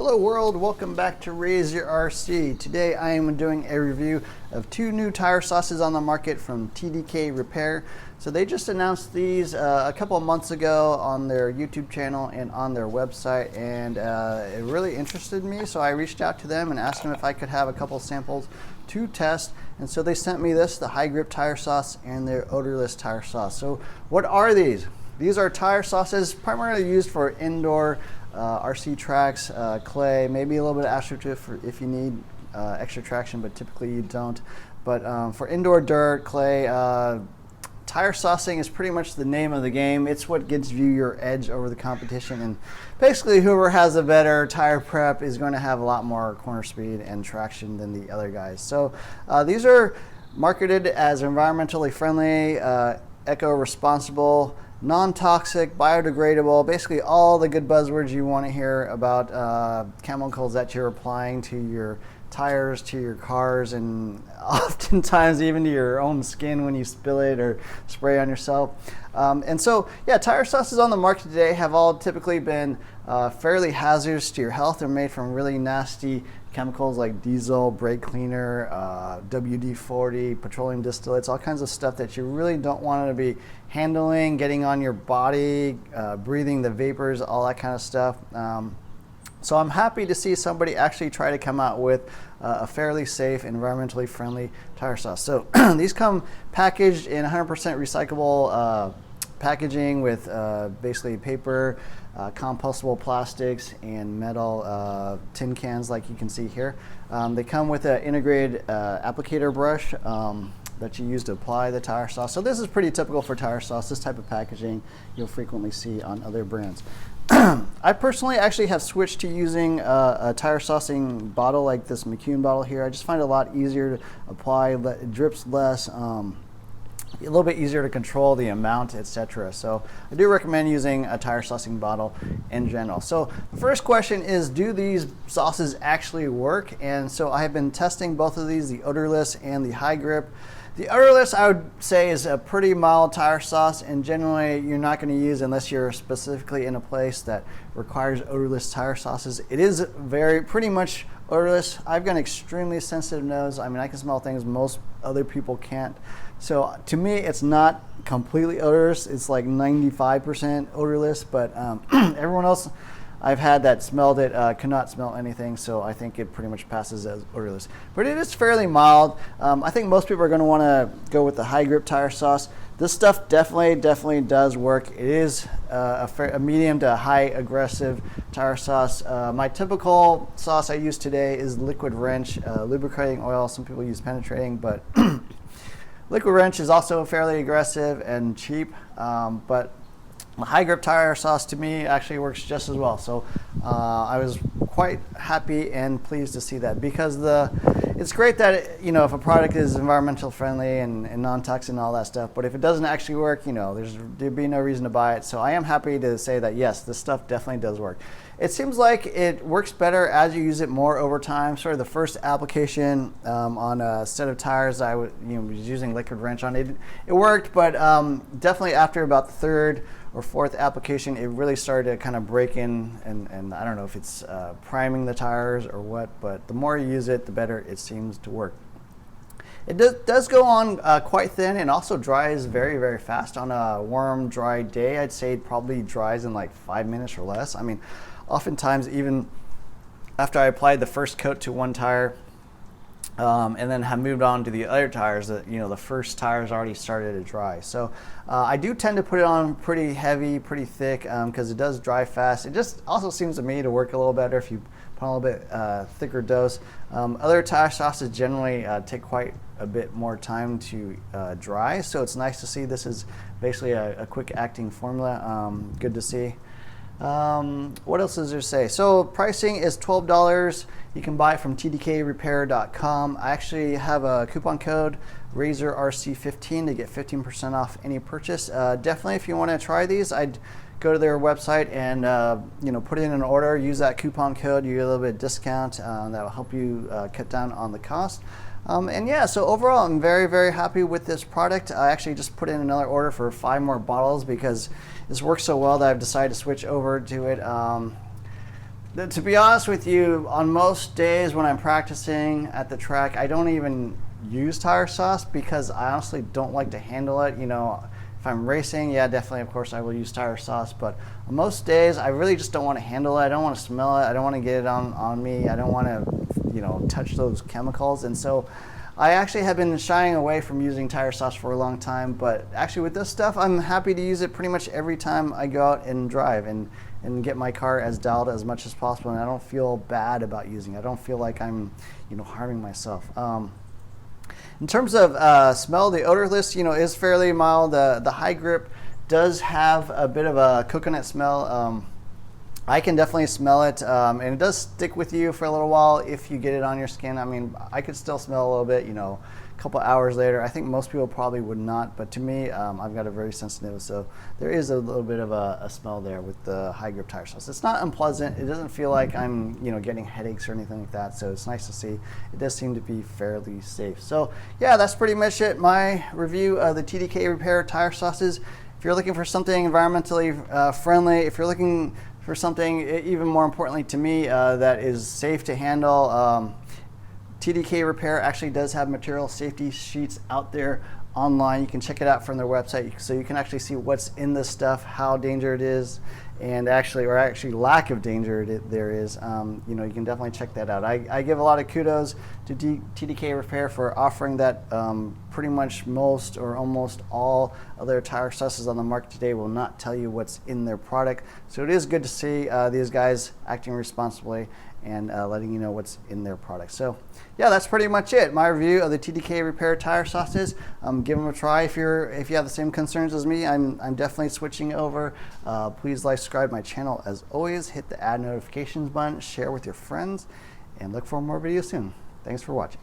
Hello world, welcome back to Raise Your RC. Today I am doing a review of two new tire sauces on the market from TDK Repair. So they just announced these a couple of months ago on their YouTube channel and on their website, and it really interested me, so I reached out to them and asked them if I could have a couple samples to test. And so they sent me this, the high grip tire sauce and their odorless tire sauce. So what are these? These are tire sauces primarily used for indoor RC tracks, clay, maybe a little bit of AstroTurf if you need extra traction, but typically you don't. But for indoor dirt, clay, tire saucing is pretty much the name of the game. It's what gives you your edge over the competition, and basically whoever has a better tire prep is going to have a lot more corner speed and traction than the other guys. So these are marketed as environmentally friendly, eco-responsible, non-toxic, biodegradable, basically all the good buzzwords you want to hear about chemicals that you're applying to your tires, to your cars, and oftentimes even to your own skin when you spill it or spray on yourself. And so, yeah, tire sauces on the market today have all typically been fairly hazardous to your health. They're made from really nasty chemicals like diesel, brake cleaner, WD-40, petroleum distillates, all kinds of stuff that you really don't want to be handling, getting on your body, breathing the vapors, all that kind of stuff. So I'm happy to see somebody actually try to come out with a fairly safe, environmentally friendly tire sauce. So these come packaged in 100% recyclable packaging with basically paper, compostable plastics, and metal tin cans like you can see here. They come with an integrated applicator brush that you use to apply the tire sauce. So this is pretty typical for tire sauce. This type of packaging you'll frequently see on other brands. I personally actually have switched to using a tire saucing bottle like this McCune bottle here. I just find it a lot easier to apply, it drips less, a little bit easier to control the amount, etc. So I do recommend using a tire saucing bottle in general. So the first question is, do these sauces actually work? And so I have been testing both of these, the odorless and the high grip. The odorless, I would say, is a pretty mild tire sauce, and generally you're not going to use unless you're specifically in a place that requires odorless tire sauces. It is pretty much odorless. I've got an extremely sensitive nose. I mean, I can smell things most other people can't. So to me, it's not completely odorless. It's like 95% odorless, but everyone else I've had that smelled it could not smell anything, so I think it pretty much passes as odorless. But it is fairly mild. I think most people are going to want to go with the high grip tire sauce. This stuff definitely does work. It is a medium to high aggressive tire sauce. My typical sauce I use today is liquid wrench, lubricating oil. Some people use penetrating, but liquid wrench is also fairly aggressive and cheap, but the high grip tire sauce to me actually works just as well. So I was quite happy and pleased to see that, because it's great that, you know, if a product is environmental friendly and non-toxic and all that stuff, but if it doesn't actually work, you know, there'd be no reason to buy it. So I am happy to say that yes, this stuff definitely does work. It seems like it works better as you use it more over time. Sort of the first application on a set of tires I was using liquid wrench on, it worked, but definitely after about the third or fourth application, it really started to kind of break in, and I don't know if it's priming the tires or what, but the more you use it, the better it seems to work. It does go on quite thin, and also dries very fast on a warm, dry day. I'd say it probably dries in like 5 minutes or less. I mean, oftentimes even after I applied the first coat to one tire, and then have moved on to the other tires, that the first tires already started to dry. So I do tend to put it on pretty heavy, pretty thick, because it does dry fast. It just also seems to me to work a little better if you put on a little bit thicker dose. Other tire sauces generally take quite a bit more time to dry, so it's nice to see this is basically a quick acting formula. Good to see. What else is there to say? So pricing is $12. You can buy it from tdkrepair.com. I actually have a coupon code RAZORRC15 to get 15% off any purchase. Definitely, if you want to try these, I'd go to their website and put in an order. Use that coupon code. You get a little bit of discount. That will help you cut down on the cost. And yeah, so overall, I'm very happy with this product. I actually just put in another order for 5 more bottles because this works so well that I've decided to switch over to it. To be honest with you, on most days when I'm practicing at the track, I don't even use tire sauce because I honestly don't like to handle it. You know, if I'm racing, yeah, definitely, of course, I will use tire sauce. But on most days, I really just don't want to handle it. I don't want to smell it. I don't want to get it on me. I don't want to, you know, touch those chemicals. And so I actually have been shying away from using tire sauce for a long time. But actually with this stuff, I'm happy to use it pretty much every time I go out and drive and get my car as dialed as much as possible, and I don't feel bad about using it. I don't feel like I'm, you know, harming myself. In terms of smell, the odorless, you know, is fairly mild. The high grip does have a bit of a coconut smell. I can definitely smell it, and it does stick with you for a little while if you get it on your skin. I mean, I could still smell a little bit, you know, a couple hours later. I think most people probably would not, but to me, I've got a very sensitive, so there is a little bit of a smell there with the high grip tire sauce. It's not unpleasant. It doesn't feel like I'm, you know, getting headaches or anything like that, so it's nice to see. It does seem to be fairly safe. So yeah, that's pretty much it. My review of the TDK Repair tire sauces. If you're looking for something environmentally friendly, if you're looking for something even more importantly to me that is safe to handle, TDK Repair actually does have material safety sheets out there online. You can check it out from their website, so you can actually see what's in this stuff, how dangerous it is, and actually lack of danger there is. You know, you can definitely check that out. I give a lot of kudos to TDK Repair for offering that. Pretty much most or almost all of their tire sauces on the market today will not tell you what's in their product. So it is good to see these guys acting responsibly and letting you know what's in their product. So yeah, that's pretty much it. My review of the TDK Repair tire sauces. Give them a try if you have the same concerns as me. I'm definitely switching over. Please like, subscribe my channel as always. Hit the add notifications button, share with your friends, and look for more videos soon. Thanks for watching.